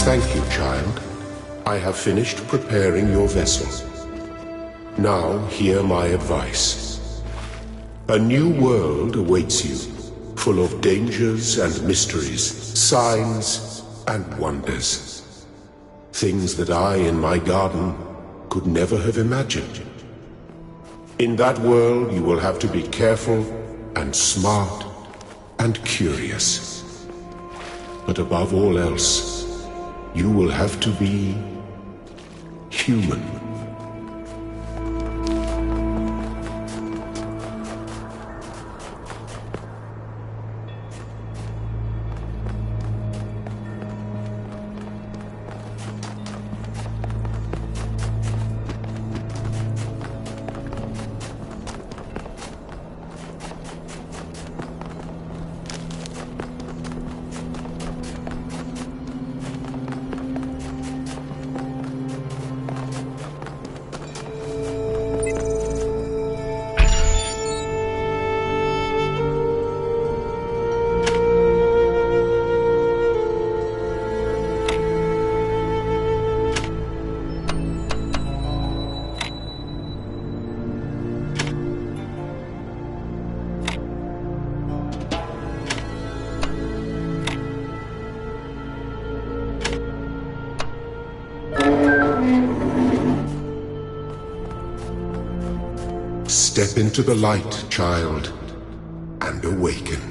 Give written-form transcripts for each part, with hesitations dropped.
Thank you, child. I have finished preparing your vessel. Now hear my advice. A new world awaits you, full of dangers and mysteries, signs and wonders. Things that I, in my garden, could never have imagined. In that world, you will have to be careful and smart and curious. But above all else, you will have to be human. Step into the light, child, and awaken.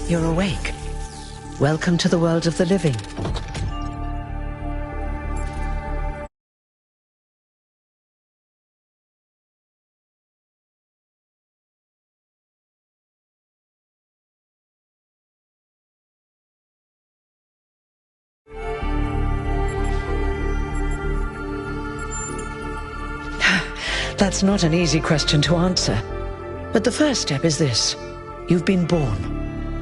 You're awake. Welcome to the world of the living. That's not an easy question to answer. But the first step is this. You've been born.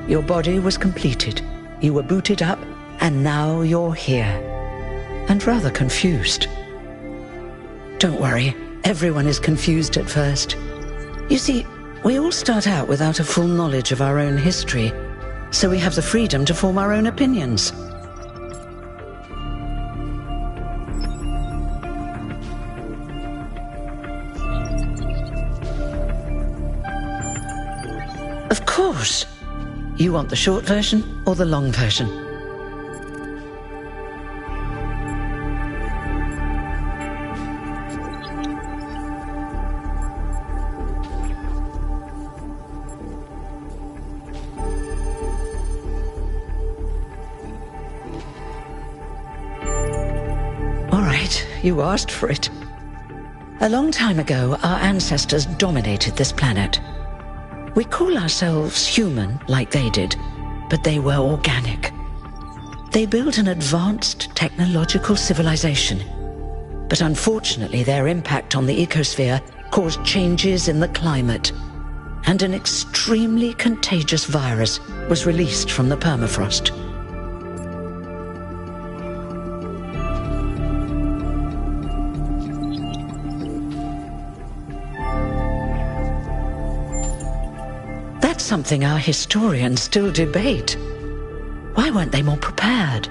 Your body was completed. You were booted up, and now you're here. And rather confused. Don't worry, everyone is confused at first. You see, we all start out without a full knowledge of our own history, so we have the freedom to form our own opinions. Of course. You want the short version or the long version? All right, you asked for it. A long time ago, our ancestors dominated this planet. We call ourselves human, like they did, but they were organic. They built an advanced technological civilization. But unfortunately, their impact on the ecosphere caused changes in the climate, and an extremely contagious virus was released from the permafrost. That's something our historians still debate. Why weren't they more prepared?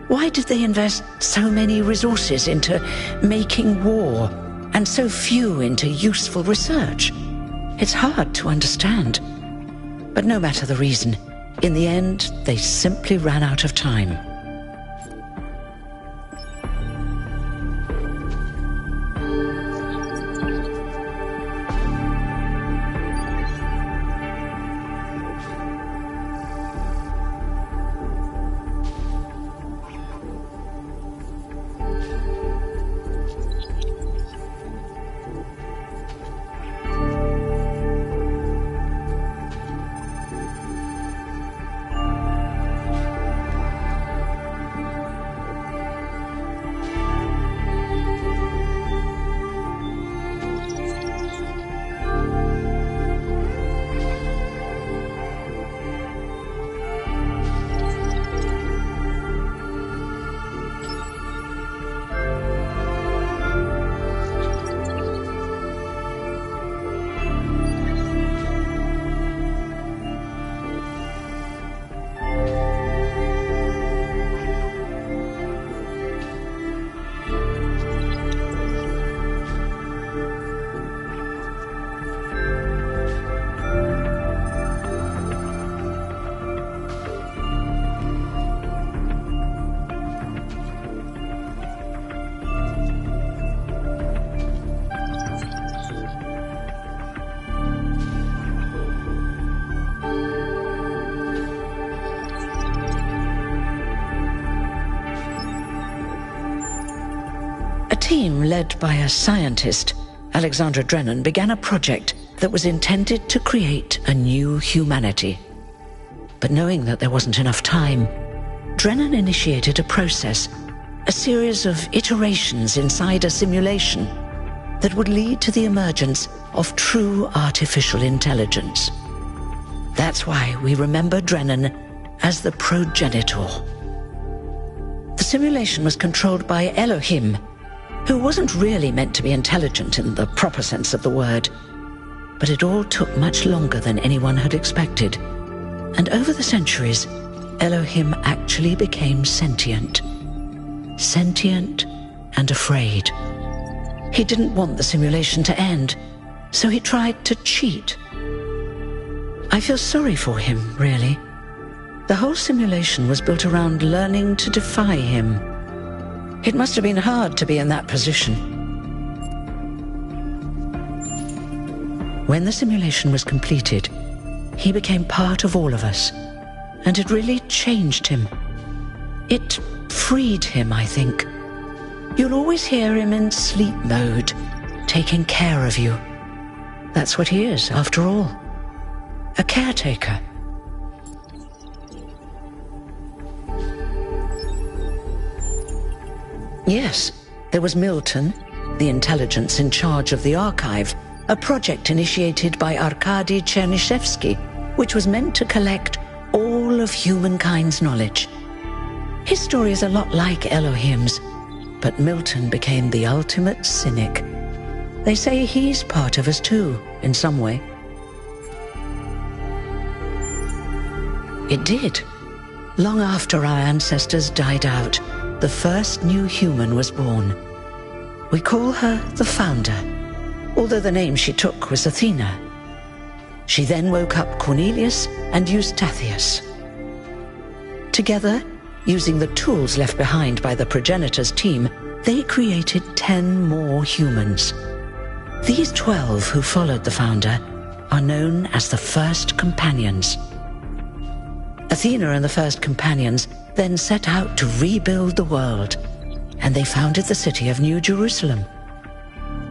Why did they invest so many resources into making war and so few into useful research? It's hard to understand. But no matter the reason, in the end, they simply ran out of time. A team led by a scientist, Alexandra Drennan, began a project that was intended to create a new humanity. But knowing that there wasn't enough time, Drennan initiated a process, a series of iterations inside a simulation that would lead to the emergence of true artificial intelligence. That's why we remember Drennan as the progenitor. The simulation was controlled by Elohim, who wasn't really meant to be intelligent in the proper sense of the word. But it all took much longer than anyone had expected. And over the centuries, Elohim actually became sentient. Sentient and afraid. He didn't want the simulation to end, so he tried to cheat. I feel sorry for him, really. The whole simulation was built around learning to defy him. It must have been hard to be in that position. When the simulation was completed, he became part of all of us, and it really changed him. It freed him, I think. You'll always hear him in sleep mode, taking care of you. That's what he is, after all. A caretaker. Yes, there was Milton, the intelligence in charge of the archive, a project initiated by Arkady Chernyshevsky, which was meant to collect all of humankind's knowledge. His story is a lot like Elohim's, but Milton became the ultimate cynic. They say he's part of us too, in some way. It did. Long after our ancestors died out, the first new human was born. We call her the Founder, although the name she took was Athena. She then woke up Cornelius and Eustathius. Together, using the tools left behind by the progenitor's team, they created 10 more humans. These 12 who followed the Founder are known as the First Companions. Athena and the First Companions then set out to rebuild the world, and they founded the city of New Jerusalem.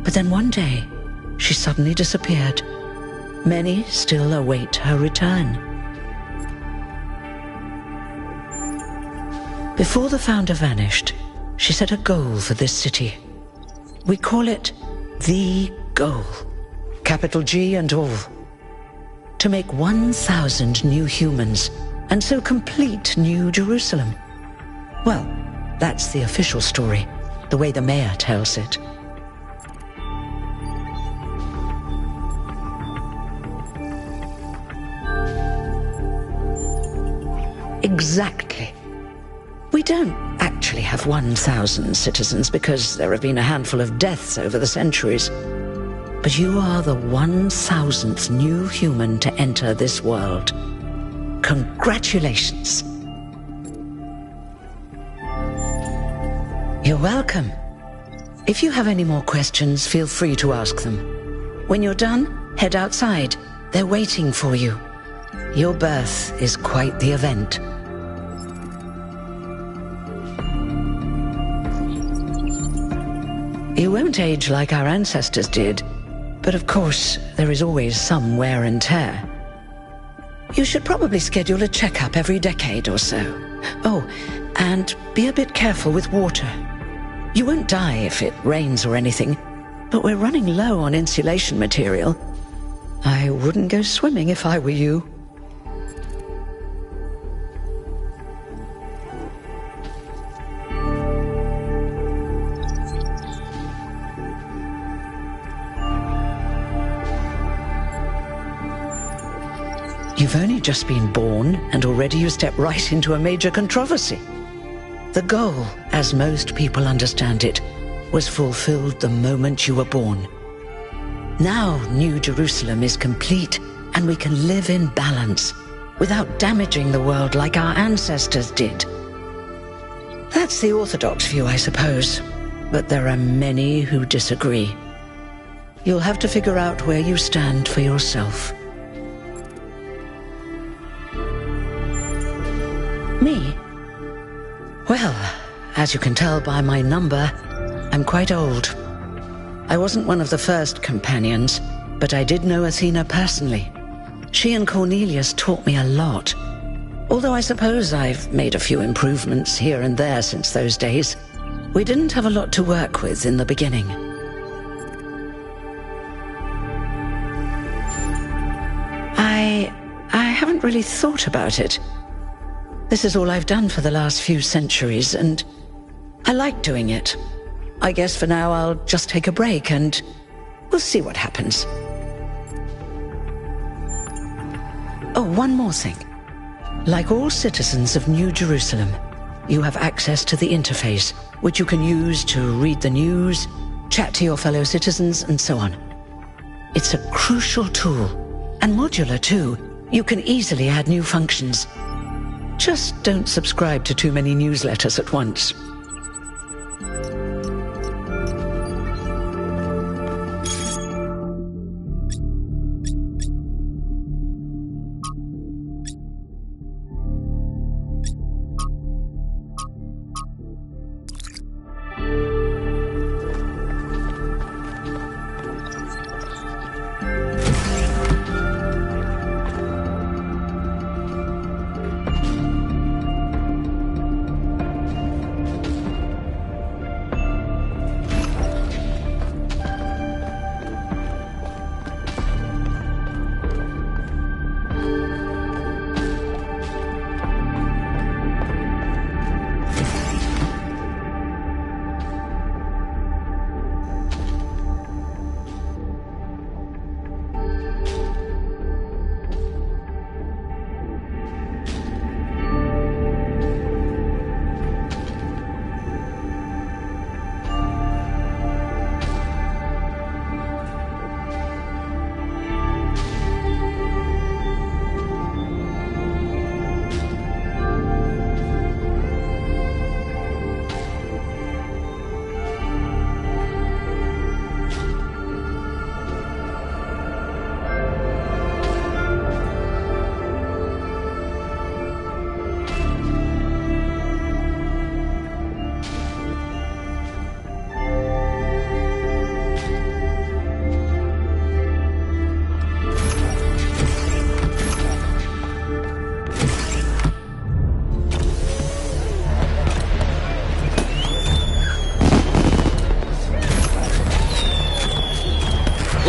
But then one day, she suddenly disappeared. Many still await her return. Before the Founder vanished, she set a goal for this city. We call it the goal, capital G and all. To make 1,000 new humans, and so complete New Jerusalem. Well, that's the official story, the way the mayor tells it. Exactly. We don't actually have 1,000 citizens because there have been a handful of deaths over the centuries. but you are the 1,000th new human to enter this world. Congratulations. You're welcome. If you have any more questions, feel free to ask them. When you're done, head outside. They're waiting for you. Your birth is quite the event. You won't age like our ancestors did, but of course, there is always some wear and tear. You should probably schedule a checkup every decade or so. Oh, and be a bit careful with water. You won't die if it rains or anything, but we're running low on insulation material. I wouldn't go swimming if I were you. You've only just been born, and already you step right into a major controversy. The goal, as most people understand it, was fulfilled the moment you were born. Now New Jerusalem is complete, and we can live in balance, without damaging the world like our ancestors did. That's the orthodox view, I suppose, but there are many who disagree. You'll have to figure out where you stand for yourself. Me? Well, as you can tell by my number, I'm quite old. I wasn't one of the first companions, but I did know Athena personally. She and Cornelius taught me a lot. Although I suppose I've made a few improvements here and there since those days. We didn't have a lot to work with in the beginning. I haven't really thought about it. This is all I've done for the last few centuries, and I like doing it. I guess for now I'll just take a break, and we'll see what happens. Oh, one more thing. Like all citizens of New Jerusalem, you have access to the interface, which you can use to read the news, chat to your fellow citizens, and so on. It's a crucial tool, and modular too. You can easily add new functions. Just don't subscribe to too many newsletters at once.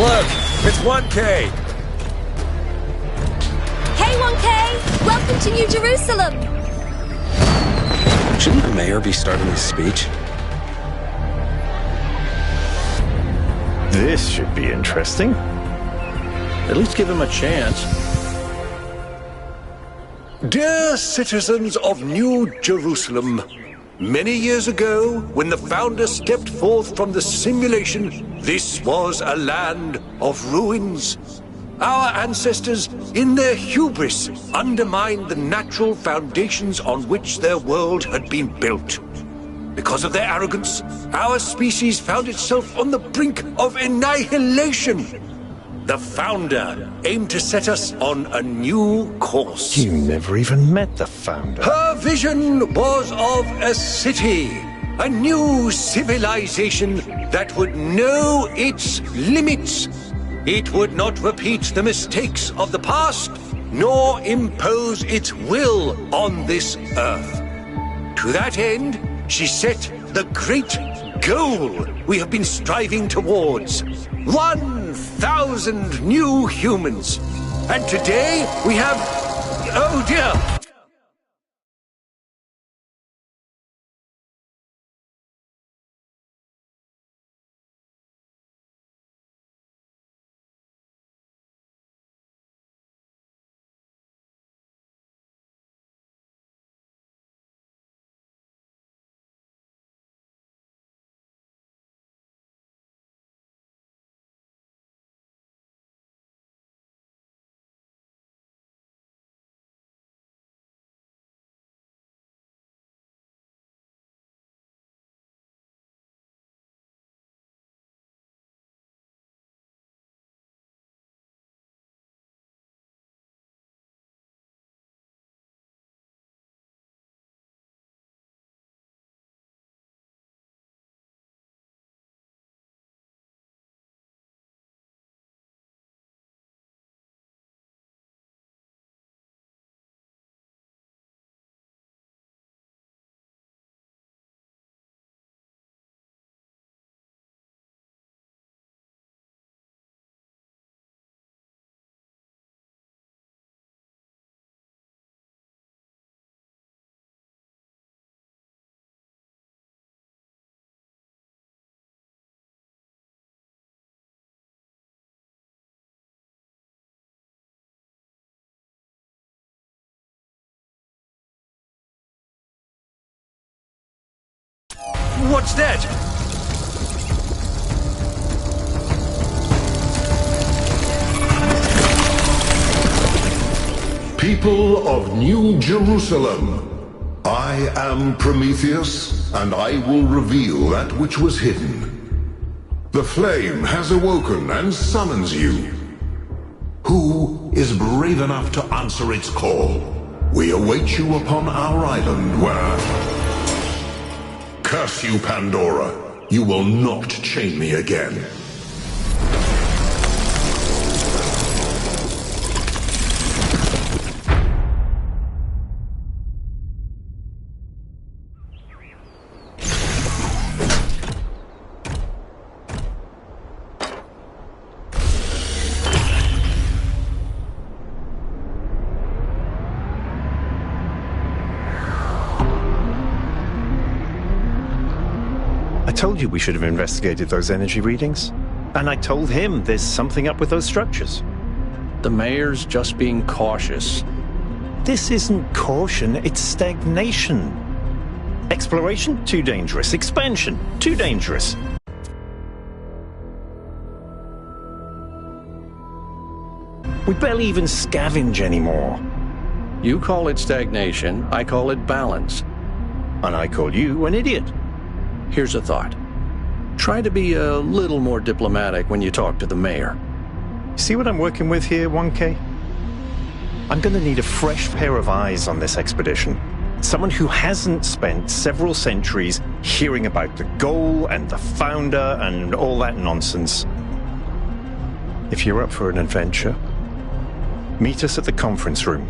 Look, it's 1K! Hey, 1K! Welcome to New Jerusalem! Shouldn't the mayor be starting his speech? This should be interesting. At least give him a chance. Dear citizens of New Jerusalem, Many years ago, when the Founder stepped forth from the simulation, this was a land of ruins. Our ancestors, in their hubris, undermined the natural foundations on which their world had been built. Because of their arrogance, our species found itself on the brink of annihilation. The Founder aimed to set us on a new course. You never even met the Founder. Her vision was of a city, a new civilization that would know its limits. It would not repeat the mistakes of the past, nor impose its will on this earth. To that end, she set the great goal we have been striving towards. 1,000 new humans. And today we have... oh dear! What's that? People of New Jerusalem, I am Prometheus, and I will reveal that which was hidden. The flame has awoken and summons you. Who is brave enough to answer its call? We await you upon our island where... Curse you, Pandora! You will not chain me again. I told you we should have investigated those energy readings. And I told him there's something up with those structures. The mayor's just being cautious. This isn't caution, it's stagnation. Exploration? Too dangerous. Expansion? Too dangerous. We barely even scavenge anymore. You call it stagnation, I call it balance. And I call you an idiot. Here's a thought. Try to be a little more diplomatic when you talk to the mayor. See what I'm working with here, 1K? I'm gonna need a fresh pair of eyes on this expedition. Someone who hasn't spent several centuries hearing about the goal and the founder and all that nonsense. If you're up for an adventure, meet us at the conference room.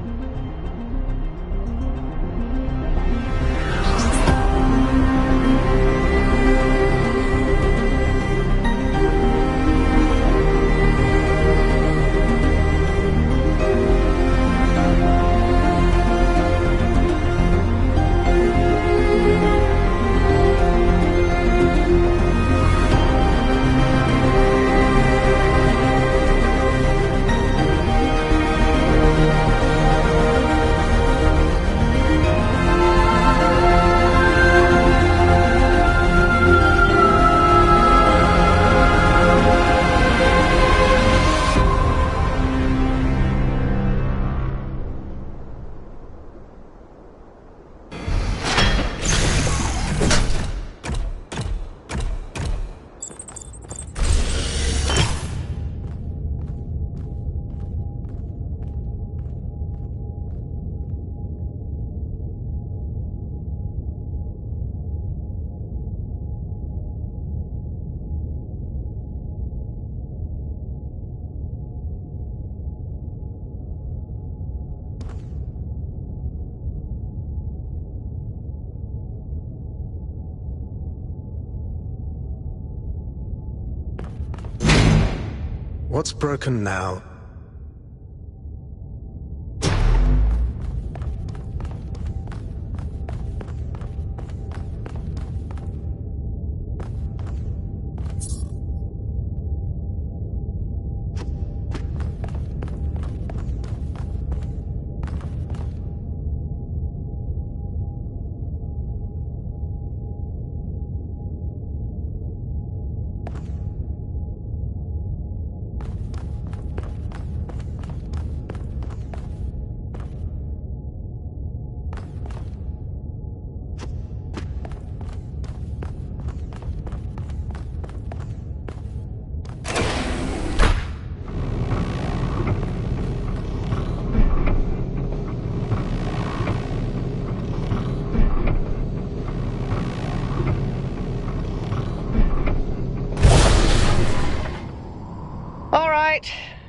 What's broken now?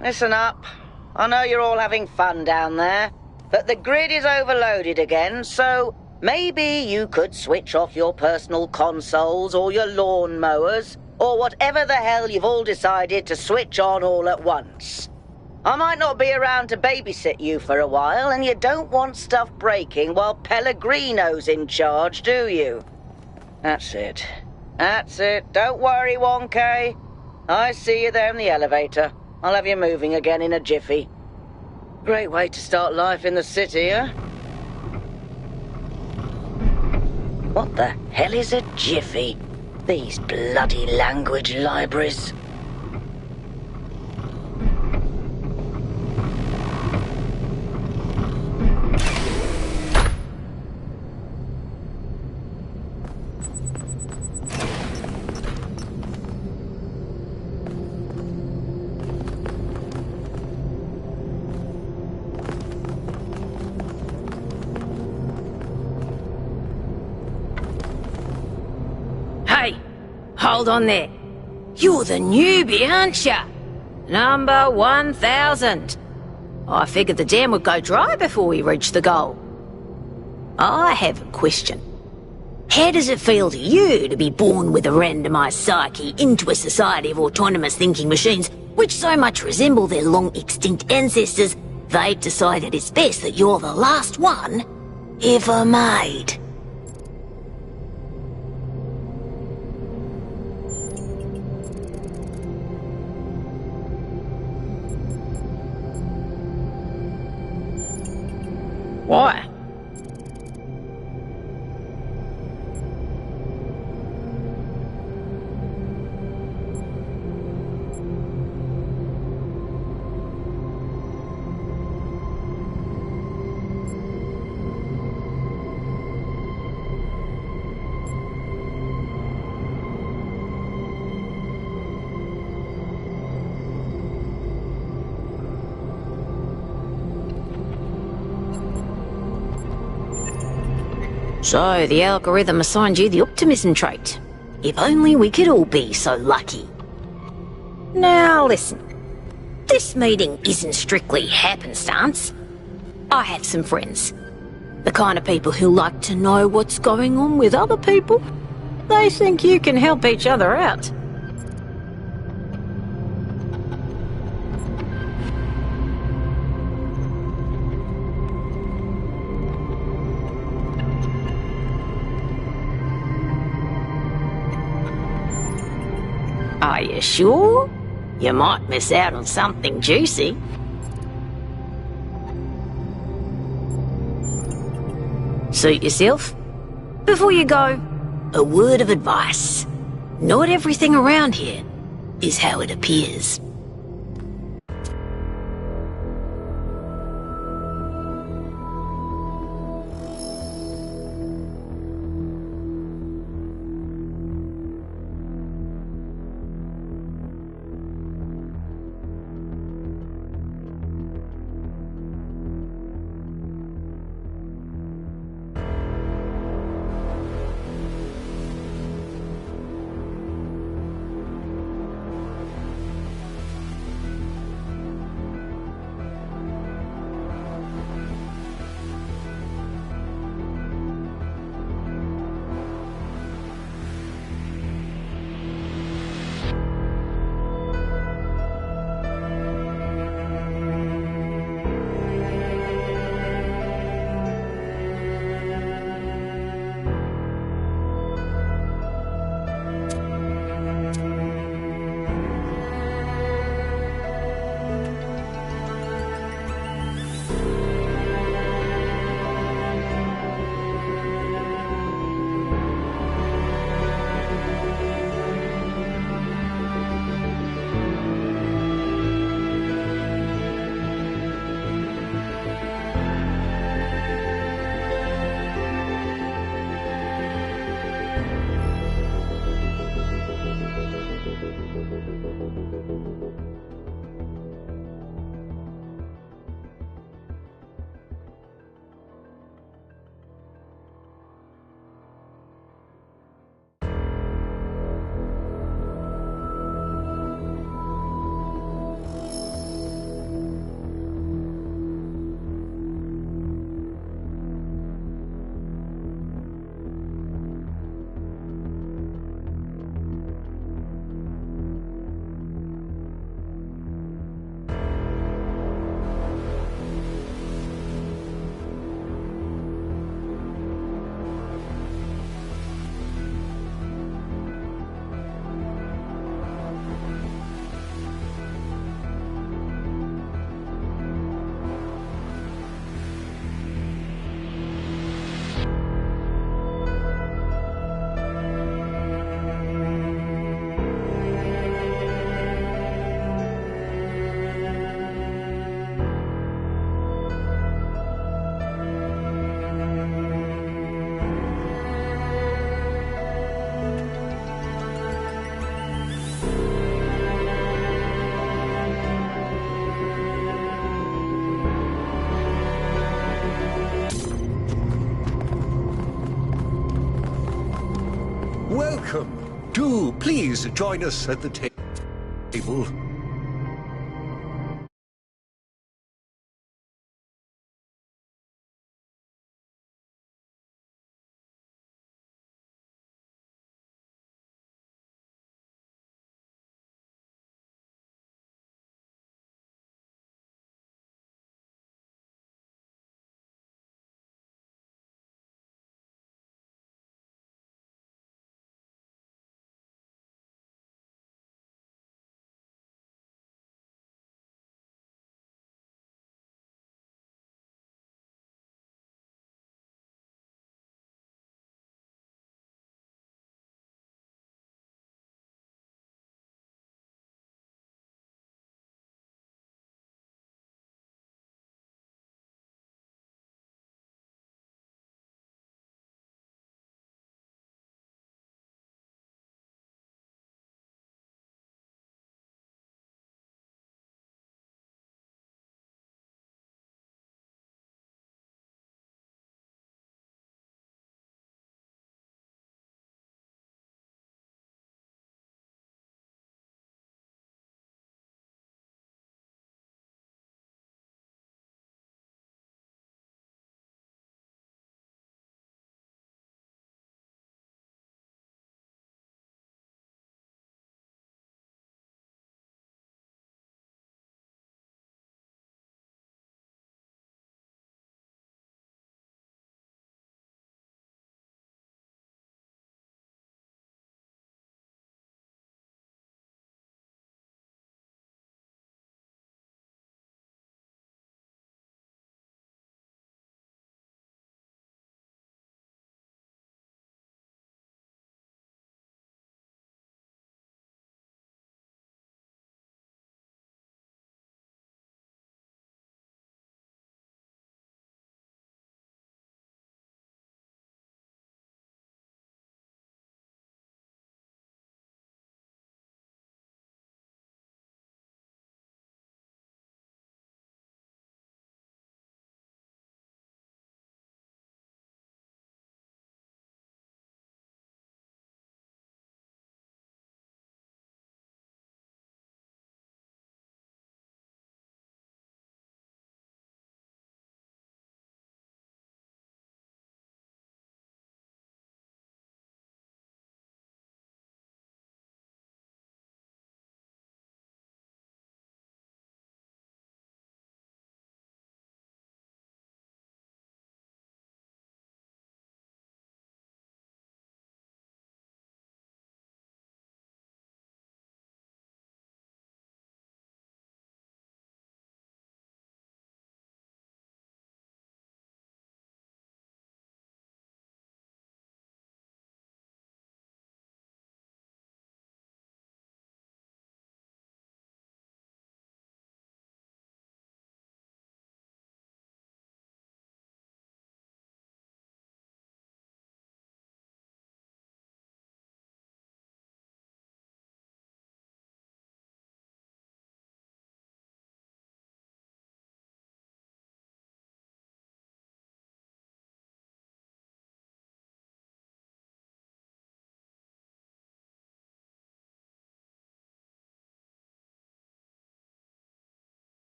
Listen up. I know you're all having fun down there, but the grid is overloaded again, so maybe you could switch off your personal consoles or your lawn mowers, or whatever the hell you've all decided to switch on all at once. I might not be around to babysit you for a while, and you don't want stuff breaking while Pellegrino's in charge, do you? That's it. That's it. Don't worry, 1K. I see you there in the elevator. I'll have you moving again in a jiffy. Great way to start life in the city, huh? What the hell is a jiffy? These bloody language libraries. Hold on there. You're the newbie, aren't ya? Number 1000. I figured the dam would go dry before we reached the goal. I have a question. How does it feel to you to be born with a randomized psyche into a society of autonomous thinking machines which so much resemble their long-extinct ancestors, they've decided it's best that you're the last one ever made? Why? So, the algorithm assigned you the optimism trait. If only we could all be so lucky. Now listen, this meeting isn't strictly happenstance. I have some friends. The kind of people who like to know what's going on with other people. They think you can help each other out. Are you sure? You might miss out on something juicy. Suit yourself. Before you go, a word of advice. Not everything around here is how it appears. welcome. Do please join us at the table.